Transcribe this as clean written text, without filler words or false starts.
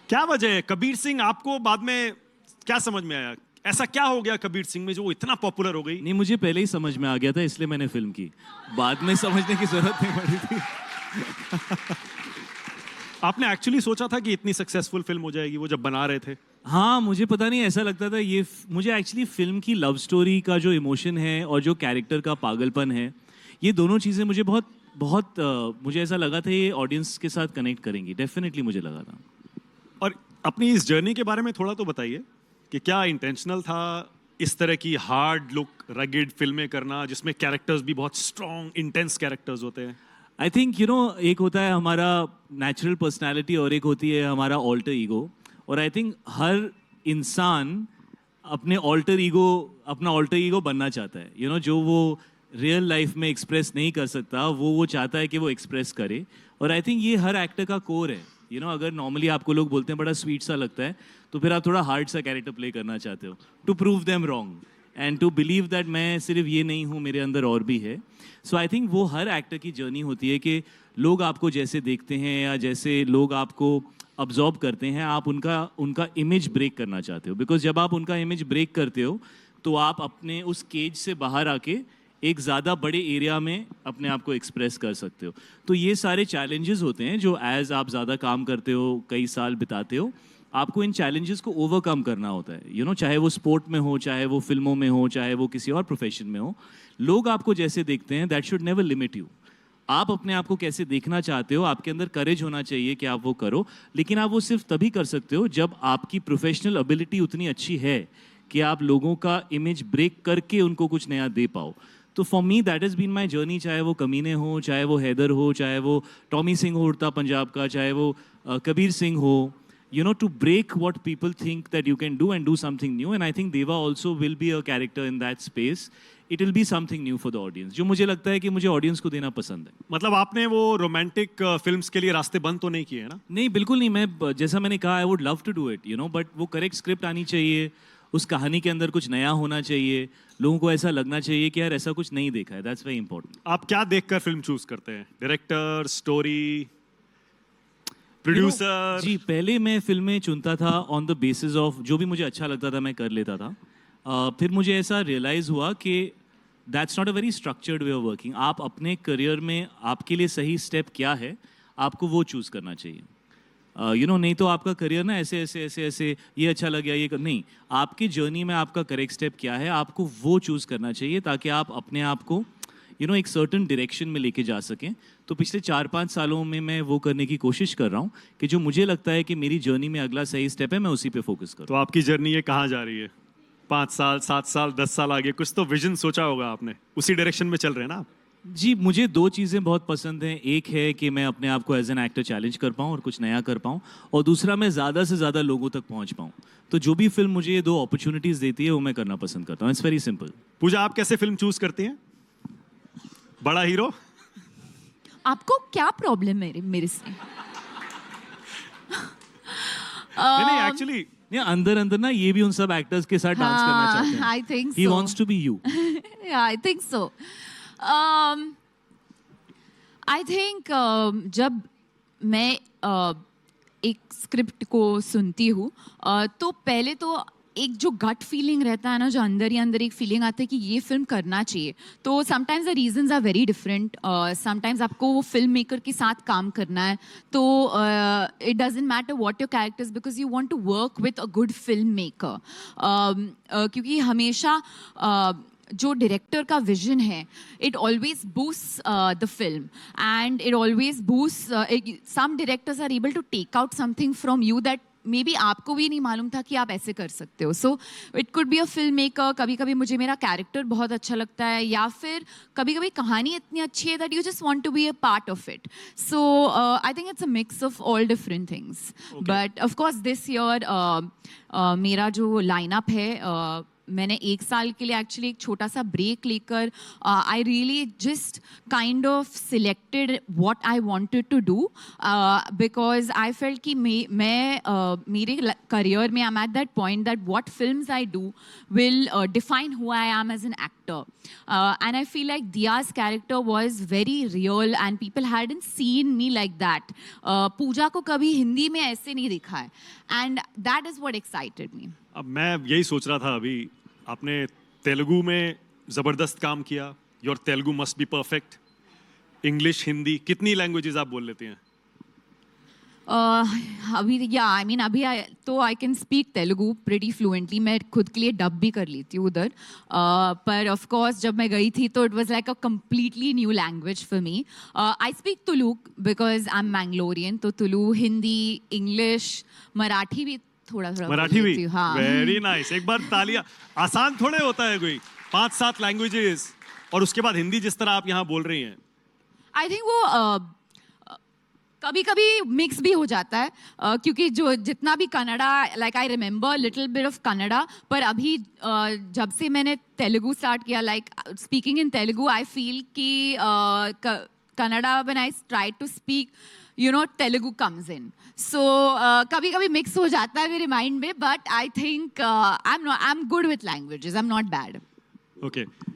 क्या वजह है कबीर सिंह आपको बाद में क्या समझ में आया? ऐसा क्या हो गया कबीर सिंह में जो वो इतना पॉपुलर हो गई? नहीं, मुझे पहले ही समझ में आ गया था, इसलिए मैंने फिल्म की। बाद में समझने की जरूरत नहीं पड़ी थी। आपने एक्चुअली सोचा था कि इतनी सक्सेसफुल फिल्म हो जाएगी वो जब बना रहे थे? हाँ, मुझे पता नहीं, ऐसा लगता था ये मुझे एक्चुअली फिल्म की लव स्टोरी का जो इमोशन है और जो कैरेक्टर का पागलपन है, ये दोनों चीज़ें मुझे बहुत बहुत मुझे ऐसा लगा था ये ऑडियंस के साथ कनेक्ट करेंगी। डेफिनेटली मुझे लगा था। और अपनी इस जर्नी के बारे में थोड़ा तो बताइए कि क्या इंटेंशनल था इस तरह की हार्ड लुक रगेड फिल्में करना जिसमें कैरेक्टर्स भी बहुत स्ट्रॉन्ग इंटेंस कैरेक्टर्स होते हैं? आई थिंक एक होता है हमारा नेचुरल पर्सनैलिटी और एक होती है हमारा ऑल्टर ईगो। और आई थिंक हर इंसान अपना ऑल्टर ईगो बनना चाहता है। जो वो रियल लाइफ में एक्सप्रेस नहीं कर सकता, वो चाहता है कि वो एक्सप्रेस करे। और आई थिंक ये हर एक्टर का कोर है। अगर नॉर्मली आपको लोग बोलते हैं बड़ा स्वीट सा लगता है, तो फिर आप थोड़ा हार्ड सा कैरेक्टर प्ले करना चाहते हो to prove them wrong and to believe that मैं सिर्फ ये नहीं हूँ, मेरे अंदर और भी है। सो आई थिंक वो हर एक्टर की जर्नी होती है कि लोग आपको जैसे देखते हैं या जैसे लोग आपको अब्जॉर्ब करते हैं, आप उनका इमेज ब्रेक करना चाहते हो। बिकॉज जब आप उनका इमेज ब्रेक करते हो तो आप अपने उस केज से बाहर आके एक ज़्यादा बड़े एरिया में अपने आप को एक्सप्रेस कर सकते हो। तो ये सारे चैलेंजेस होते हैं जो एज आप ज़्यादा काम करते हो, कई साल बिताते हो, आपको इन चैलेंजेस को ओवरकम करना होता है। चाहे वो स्पोर्ट में हो, चाहे वो फिल्मों में हो, चाहे वो किसी और प्रोफेशन में हो। लोग आपको जैसे देखते हैं that should never limit you. आप अपने आप को कैसे देखना चाहते हो, आपके अंदर करेज होना चाहिए कि आप वो करो। लेकिन आप वो सिर्फ तभी कर सकते हो जब आपकी प्रोफेशनल एबिलिटी उतनी अच्छी है कि आप लोगों का इमेज ब्रेक करके उनको कुछ नया दे पाओ। तो for me that has been my journey. चाहे वो कमीने हो, चाहे वो हैदर हो, चाहे वो टॉमी सिंह हो उड़ता पंजाब का, चाहे वो कबीर सिंह हो, to break what people think that you can do and do something new. And I think Deva also will be a character in that space. It will be something new for the audience. जो मुझे लगता है कि मुझे audience को देना पसंद है। मतलब आपने वो रोमांटिक फिल्म्स के लिए रास्ते बंद तो नहीं किए हैं ना? नहीं, बिल्कुल नहीं। मैं जैसा मैंने कहा, I would love to do it, but वो करेक्ट स्क्रिप्ट आनी चाहिए, उस कहानी के अंदर कुछ नया होना चाहिए, लोगों को ऐसा लगना चाहिए कि यार ऐसा कुछ नहीं देखा है। That's very important. आप क्या देखकर फिल्म चूज करते हैं? Director, story, producer? जी, पहले मैं फिल्में चुनता था ऑन द बेसिस ऑफ जो भी मुझे अच्छा लगता था मैं कर लेता था। फिर मुझे ऐसा रियलाइज़ हुआ कि that's not a very structured way of working. आप अपने करियर में आपके लिए सही स्टेप क्या है, आपको वो चूज़ करना चाहिए। नहीं तो आपका करियर ना ऐसे ऐसे ऐसे ऐसे ये अच्छा लग गया नहीं, आपकी जर्नी में आपका करेक्ट स्टेप क्या है, आपको वो चूज़ करना चाहिए ताकि आप अपने आप को एक सर्टन डायरेक्शन में लेके जा सकें। तो पिछले 4-5 सालों में मैं वो करने की कोशिश कर रहा हूँ कि जो मुझे लगता है कि मेरी जर्नी में अगला सही स्टेप है, मैं उसी पे फोकस करूँ। तो आपकी जर्नी ये कहाँ जा रही है? 5 साल, 7 साल, 10 साल आगे कुछ तो विजन सोचा होगा आपने, उसी डायरेक्शन में चल रहे हैं ना आप? जी, मुझे 2 चीज़ें बहुत पसंद हैं। एक है कि मैं अपने आप को एज एन एक्टर चैलेंज कर पाऊँ और कुछ नया कर पाऊँ, और दूसरा मैं ज़्यादा से ज़्यादा लोगों तक पहुँच पाऊँ। तो जो भी फिल्म मुझे ये 2 अपॉर्चुनिटीज़ देती है वो मैं करना पसंद करता हूँ। It's very simple. पूजा, आप कैसे फिल्म चूज करती हैं? बड़ा हीरो? आपको क्या प्रॉब्लम है मेरे से? नहीं एक्चुअली अंदर अंदर ना ये भी उन सब एक्टर्स के साथ डांस करना चाहते हैं। I think he wants to be you. I think so. I think जब मैं एक स्क्रिप्ट को सुनती हूँ तो पहले तो एक जो गट फीलिंग रहता है ना, जो अंदर ही अंदर एक फीलिंग आता है कि ये फिल्म करना चाहिए। तो sometimes the reasons are very different. Sometimes आपको वो फिल्म मेकर के साथ काम करना है, तो it doesn't matter what your characters, because you want to work with a good film maker. क्योंकि हमेशा जो डायरेक्टर का विजन है, it always boost the film and it always boost. Some directors are able to take out something from you that may be आपको भी नहीं मालूम था कि आप ऐसे कर सकते हो। So it could be a film maker. कभी कभी मुझे मेरा कैरेक्टर बहुत अच्छा लगता है, या फिर कभी कभी कहानी इतनी अच्छी है that you just want to be a part of it. So I think it's a mix of all different things. But of course this year मेरा जो लाइनअप है, मैंने 1 साल के लिए एक्चुअली एक छोटा सा ब्रेक लेकर I really just kind of selected what I wanted to do because I felt कि मेरे करियर में I am at that point that what films I do will define who I am as an actor. And I feel like Diya's character was very real and people hadn't seen me like that. पूजा को कभी हिंदी में ऐसे नहीं दिखा है. And that is what excited me. अब मैं यही सोच रहा था अभी, आपने तेलुगु में जबरदस्त काम किया. Your Telugu must be perfect. English, Hindi, कितनी लैंग्वेजेस आप बोल लेते हैं? अभी या आई मीन अभी तो I can speak Telugu pretty fluently. मैं खुद के लिए डब भी कर लेती हूँ उधर. पर ऑफ कोर्स जब मैं गई थी तो it was like a completely new language for me. I speak Tulu because I am Mangalorean. तो तुलु, हिंदी, इंग्लिश, मराठी भी थोड़ा थोड़ा मराठी भी? हाँ. Very nice. एक बार तालियां. आसान थोड़े होता है कोई 5-7 लैंग्वेजेस और उसके बाद हिंदी जिस तरह आप यहाँ बोल रही हैं. आई थिंक वो कभी कभी मिक्स भी हो जाता है क्योंकि जो जितना भी Kannada, like I remember little bit of Kannada. पर अभी जब से मैंने तेलुगु स्टार्ट किया, like speaking in Telugu, I feel कि Kannada when I try to speak Telugu comes in. So कभी कभी मिक्स हो जाता है मेरे माइंड में. But I think I am good with languages. I am not bad. Okay.